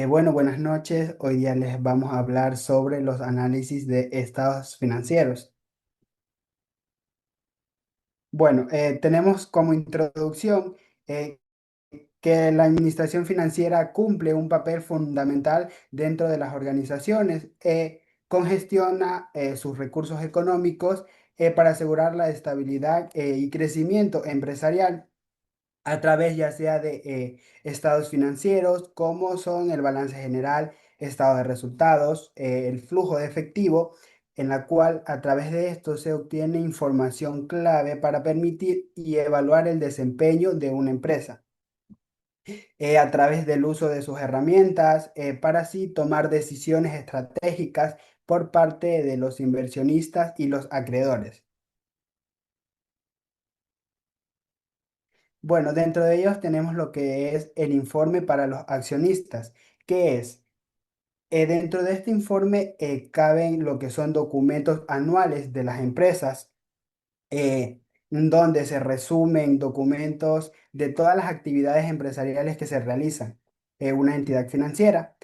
Bueno, buenas noches. Hoy día les vamos a hablar sobre los análisis de estados financieros. Bueno, tenemos como introducción eh, que la administración financiera cumple un papel fundamental dentro de las organizaciones. Congestiona sus recursos económicos para asegurar la estabilidad y crecimiento empresarial a través ya sea de estados financieros, como son el balance general, estado de resultados, el flujo de efectivo, en la cual a través de esto se obtiene información clave para permitir y evaluar el desempeño de una empresa, a través del uso de sus herramientas, para así tomar decisiones estratégicas por parte de los inversionistas y los acreedores. Bueno, dentro de ellos tenemos lo que es el informe para los accionistas, que es, dentro de este informe caben lo que son documentos anuales de las empresas, donde se resumen documentos de todas las actividades empresariales que se realizan en una entidad financiera,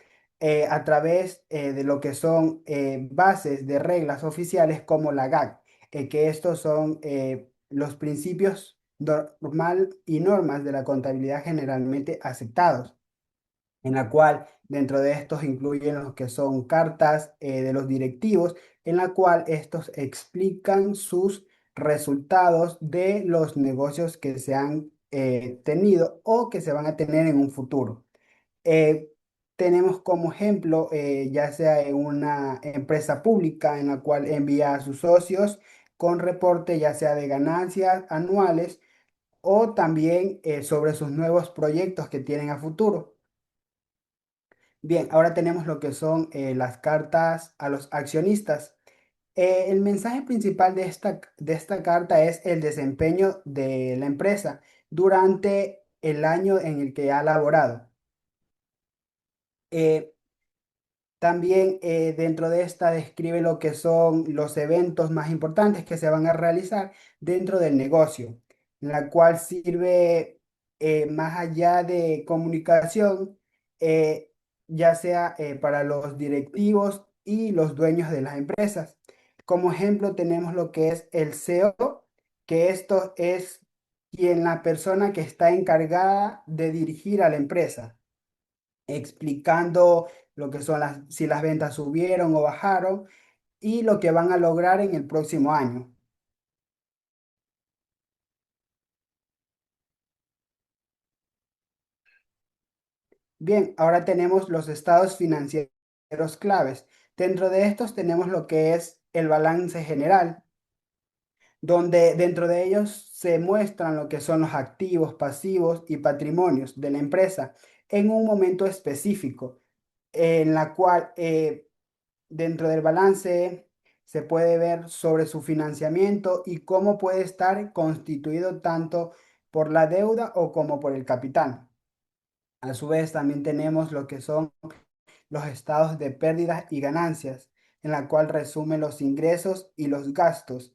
a través de lo que son bases de reglas oficiales como la GAC, que estos son los principios normal y normas de la contabilidad generalmente aceptados, en la cual dentro de estos incluyen los que son cartas de los directivos, en la cual estos explican sus resultados de los negocios que se han tenido o que se van a tener en un futuro. Eh, Tenemos como ejemplo, ya sea en una empresa pública en la cual envía a sus socios con reporte ya sea de ganancias anuales o también sobre sus nuevos proyectos que tienen a futuro. Bien, ahora tenemos lo que son las cartas a los accionistas. El mensaje principal de esta carta es el desempeño de la empresa durante el año en el que ha laborado. Eh, También dentro de esta describe lo que son los eventos más importantes que se van a realizar dentro del negocio, la cual sirve más allá de comunicación, eh, ya sea para los directivos y los dueños de las empresas. Como ejemplo tenemos lo que es el CEO, que esto es quien la persona que está encargada de dirigir a la empresa explicando lo que son si las ventas subieron o bajaron y lo que van a lograr en el próximo año. Bien, ahora tenemos los estados financieros claves. Dentro de estos tenemos lo que es el balance general, donde dentro de ellos se muestran lo que son los activos, pasivos y patrimonios de la empresa en un momento específico, en la cual dentro del balance se puede ver sobre su financiamiento y cómo puede estar constituido tanto por la deuda o como por el capital. A su vez, también tenemos lo que son los estados de pérdidas y ganancias, en la cual resume los ingresos y los gastos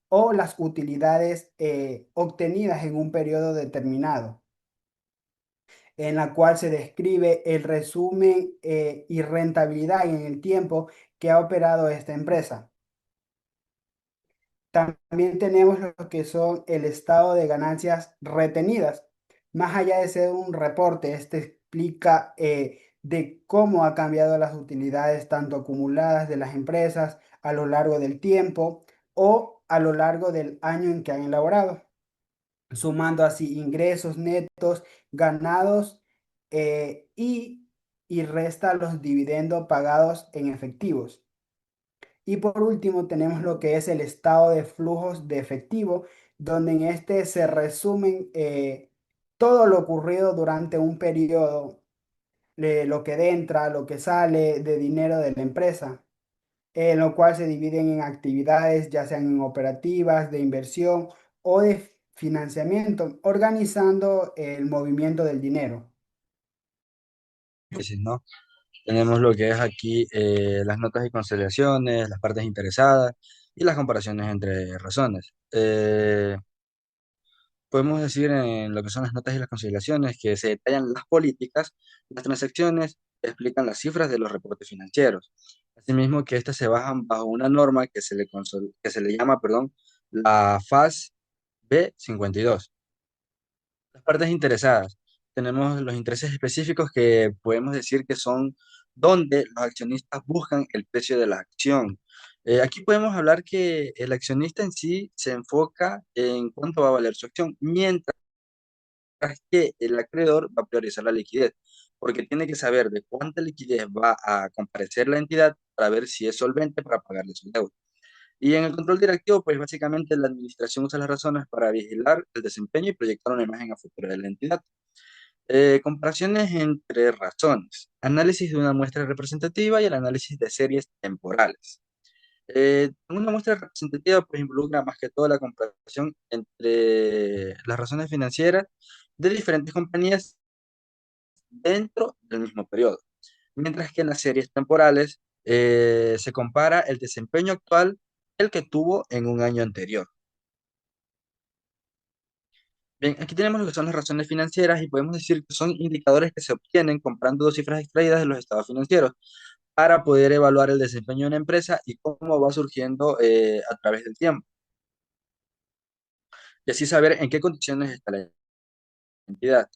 o las utilidades obtenidas en un periodo determinado, en la cual se describe el resumen y rentabilidad en el tiempo que ha operado esta empresa. También tenemos lo que son el estado de ganancias retenidas. Más allá de ser un reporte, este explica de cómo ha cambiado las utilidades tanto acumuladas de las empresas a lo largo del tiempo o a lo largo del año en que han elaborado, sumando así ingresos netos ganados y resta los dividendos pagados en efectivos. Y por último tenemos lo que es el estado de flujos de efectivo, donde en este se resumen todo lo ocurrido durante un periodo, lo que entra, lo que sale de dinero de la empresa, en lo cual se dividen en actividades, ya sean en operativas, de inversión o de financiamiento, organizando el movimiento del dinero. Análisis, ¿no? Tenemos lo que es aquí las notas y conciliaciones, las partes interesadas y las comparaciones entre razones. Podemos decir en lo que son las notas y las conciliaciones que se detallan las políticas, las transacciones explican las cifras de los reportes financieros. Asimismo, que estas se bajan bajo una norma que se le llama, perdón, la FAS B52. Las partes interesadas. Tenemos los intereses específicos que podemos decir que son donde los accionistas buscan el precio de la acción. Aquí podemos hablar que el accionista en sí se enfoca en cuánto va a valer su acción, mientras que el acreedor va a priorizar la liquidez, porque tiene que saber de cuánta liquidez va a comparecer la entidad para ver si es solvente para pagarle su deuda. Y en el control directivo, pues básicamente la administración usa las razones para vigilar el desempeño y proyectar una imagen a futuro de la entidad. Comparaciones entre razones, análisis de una muestra representativa y el análisis de series temporales. Una muestra representativa pues involucra más que todo la comparación entre las razones financieras de diferentes compañías dentro del mismo periodo, mientras que en las series temporales se compara el desempeño actual el que tuvo en un año anterior. Bien, aquí tenemos lo que son las razones financieras y podemos decir que son indicadores que se obtienen comprando dos cifras extraídas de los estados financieros para poder evaluar el desempeño de una empresa y cómo va surgiendo a través del tiempo. Y así saber en qué condiciones está la entidad.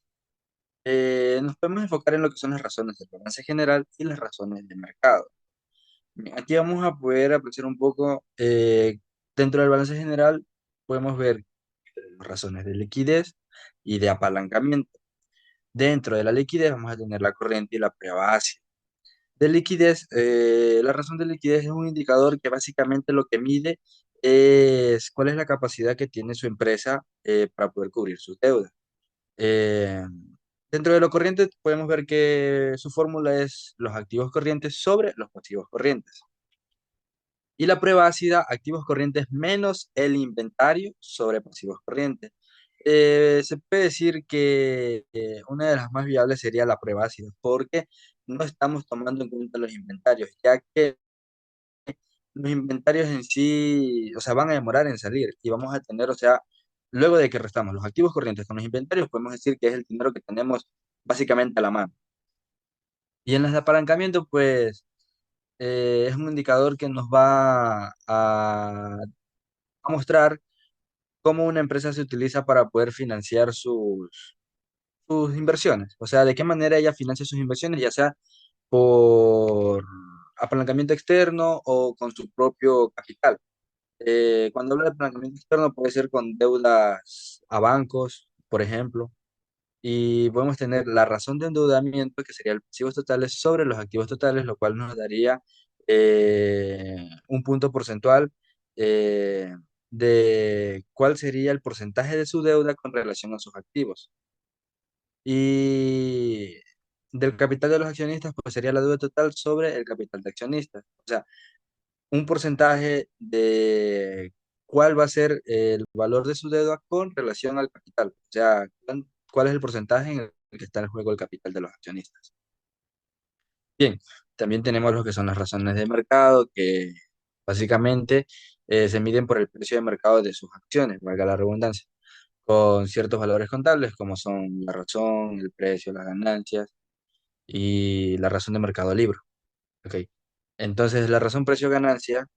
Nos podemos enfocar en lo que son las razones del balance general y las razones de mercado. Bien, aquí vamos a poder apreciar un poco, dentro del balance general, podemos ver las razones de liquidez y de apalancamiento. Dentro de la liquidez vamos a tener la corriente y la prueba de liquidez. La razón de liquidez es un indicador que básicamente lo que mide es cuál es la capacidad que tiene su empresa para poder cubrir sus deudas. Eh, Dentro de lo corriente podemos ver que su fórmula es los activos corrientes sobre los pasivos corrientes. Y la prueba ácida, activos corrientes menos el inventario sobre pasivos corrientes. Se puede decir que una de las más viables sería la prueba ácida, porque no estamos tomando en cuenta los inventarios, ya que los inventarios en sí, o sea, van a demorar en salir y vamos a tener, o sea, luego de que restamos los activos corrientes con los inventarios, podemos decir que es el dinero que tenemos básicamente a la mano. Y en las de apalancamiento, pues es un indicador que nos va a mostrar cómo una empresa se utiliza para poder financiar sus inversiones. O sea, de qué manera ella financia sus inversiones, ya sea por apalancamiento externo o con su propio capital. Cuando hablo de apalancamiento externo puede ser con deudas a bancos, por ejemplo, y podemos tener la razón de endeudamiento, que sería el pasivos totales sobre los activos totales, lo cual nos daría un punto porcentual eh, de cuál sería el porcentaje de su deuda con relación a sus activos. Y del capital de los accionistas, pues sería la deuda total sobre el capital de accionistas. O sea, un porcentaje de cuál va a ser el valor de su deuda con relación al capital. O sea, cuál es el porcentaje en el que está en juego el capital de los accionistas. Bien, también tenemos lo que son las razones de mercado, que básicamente se miden por el precio de mercado de sus acciones, valga la redundancia, con ciertos valores contables como son la razón, el precio, las ganancias y la razón de mercado libre. Ok. Entonces, la razón precio-ganancia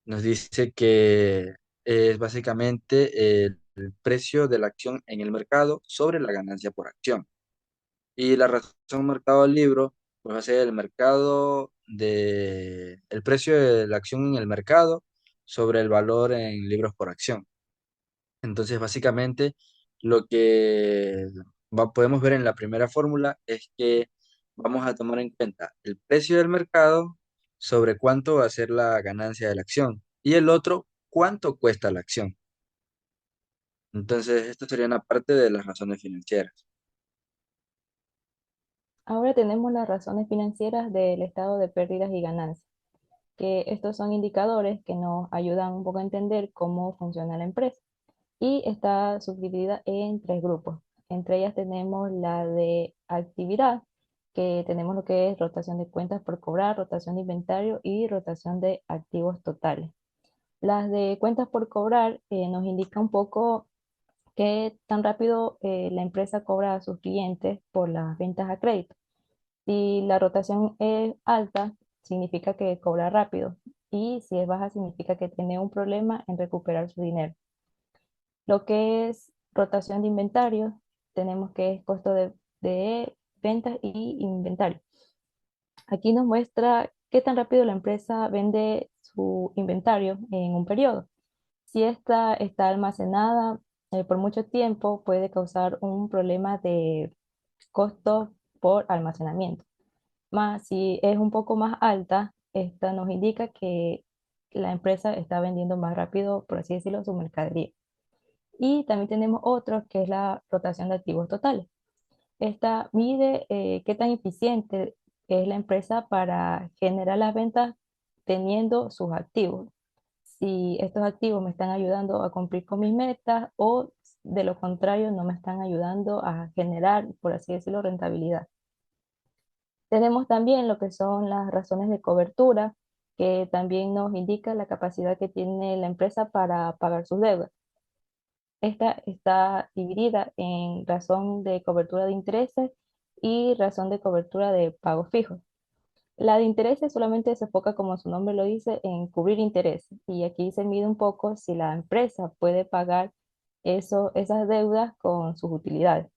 nos dice que es básicamente el precio de la acción en el mercado sobre la ganancia por acción. Y la razón mercado libre pues va a ser el precio de la acción en el mercado sobre el valor en libros por acción. Entonces, básicamente, lo que podemos ver en la primera fórmula es que vamos a tomar en cuenta el precio del mercado sobre cuánto va a ser la ganancia de la acción y el otro, cuánto cuesta la acción. Entonces, esto sería una parte de las razones financieras. Ahora tenemos las razones financieras del estado de pérdidas y ganancias, que estos son indicadores que nos ayudan un poco a entender cómo funciona la empresa. Y está subdividida en tres grupos. Entre ellas tenemos la de actividad, que tenemos lo que es rotación de cuentas por cobrar, rotación de inventario y rotación de activos totales. Las de cuentas por cobrar nos indica un poco qué tan rápido la empresa cobra a sus clientes por las ventas a crédito. Si la rotación es alta, significa que cobra rápido, y si es baja, significa que tiene un problema en recuperar su dinero. Lo que es rotación de inventario, tenemos que es costo de ventas y inventario. Aquí nos muestra qué tan rápido la empresa vende su inventario en un periodo. Si esta está almacenada por mucho tiempo, puede causar un problema de costo por almacenamiento. Más si es un poco más alta, esta nos indica que la empresa está vendiendo más rápido, por así decirlo, su mercadería. Y también tenemos otro que es la rotación de activos totales. Esta mide qué tan eficiente es la empresa para generar las ventas teniendo sus activos. Si estos activos me están ayudando a cumplir con mis metas o de lo contrario no me están ayudando a generar, por así decirlo, rentabilidad. Tenemos también lo que son las razones de cobertura, que también nos indica la capacidad que tiene la empresa para pagar sus deudas. Esta está dividida en razón de cobertura de intereses y razón de cobertura de pagos fijos. La de intereses solamente se enfoca, como su nombre lo dice, en cubrir intereses. Y aquí se mide un poco si la empresa puede pagar esas deudas con sus utilidades.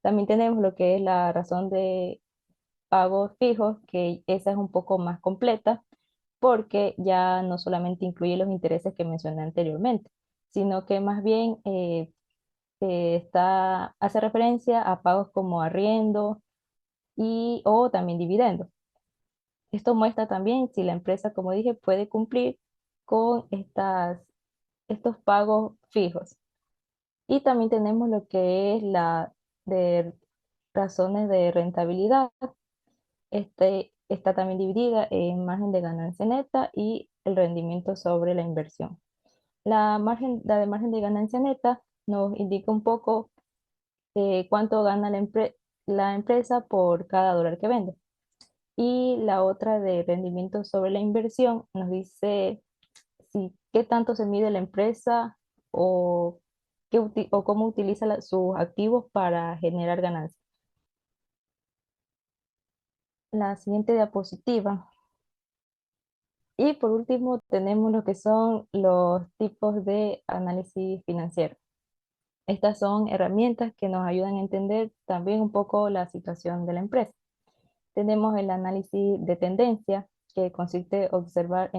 También tenemos lo que es la razón de pagos fijos, que esa es un poco más completa porque ya no solamente incluye los intereses que mencioné anteriormente, sino que más bien hace referencia a pagos como arriendo y o también dividendos. Esto muestra también si la empresa, como dije, puede cumplir con estos pagos fijos. Y también tenemos lo que es la de razones de rentabilidad. Está también dividida en margen de ganancia neta y el rendimiento sobre la inversión. La de margen de ganancia neta nos indica un poco cuánto gana la empresa por cada dólar que vende. Y la otra de rendimiento sobre la inversión nos dice si qué tanto se mide la empresa o, o cómo utiliza sus activos para generar ganancias. La siguiente diapositiva. Y por último tenemos lo que son los tipos de análisis financiero. Estas son herramientas que nos ayudan a entender también un poco la situación de la empresa. Tenemos el análisis de tendencia, que consiste en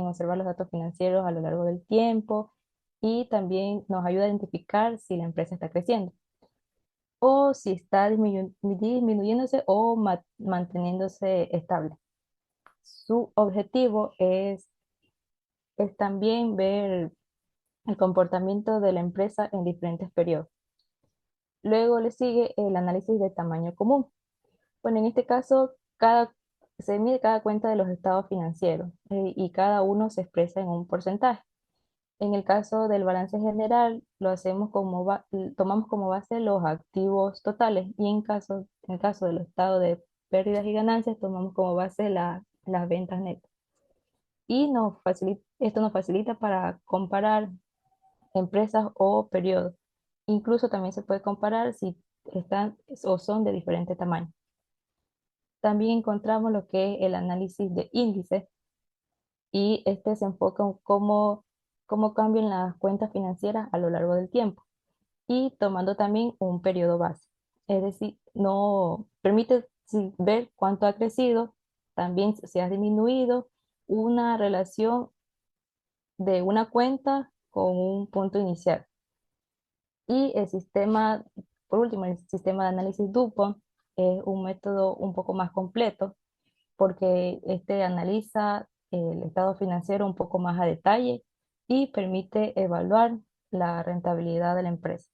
observar los datos financieros a lo largo del tiempo y también nos ayuda a identificar si la empresa está creciendo o si está disminuyéndose o manteniéndose estable. Su objetivo es también ver el comportamiento de la empresa en diferentes periodos. Luego le sigue el análisis de tamaño común. Bueno, en este caso, se mide cada cuenta de los estados financieros y cada uno se expresa en un porcentaje. En el caso del balance general, tomamos como base los activos totales y en el caso del estado de pérdidas y ganancias, tomamos como base las ventas netas. Y esto nos facilita para comparar empresas o periodos. Incluso también se puede comparar si están o son de diferente tamaño. También encontramos lo que es el análisis de índices y este se enfoca en cómo cambian las cuentas financieras a lo largo del tiempo y tomando también un periodo base. Es decir, no permite ver cuánto ha crecido, también si ha disminuido una relación de una cuenta con un punto inicial. Y por último, el sistema de análisis DuPont es un método un poco más completo porque este analiza el estado financiero un poco más a detalle y permite evaluar la rentabilidad de la empresa.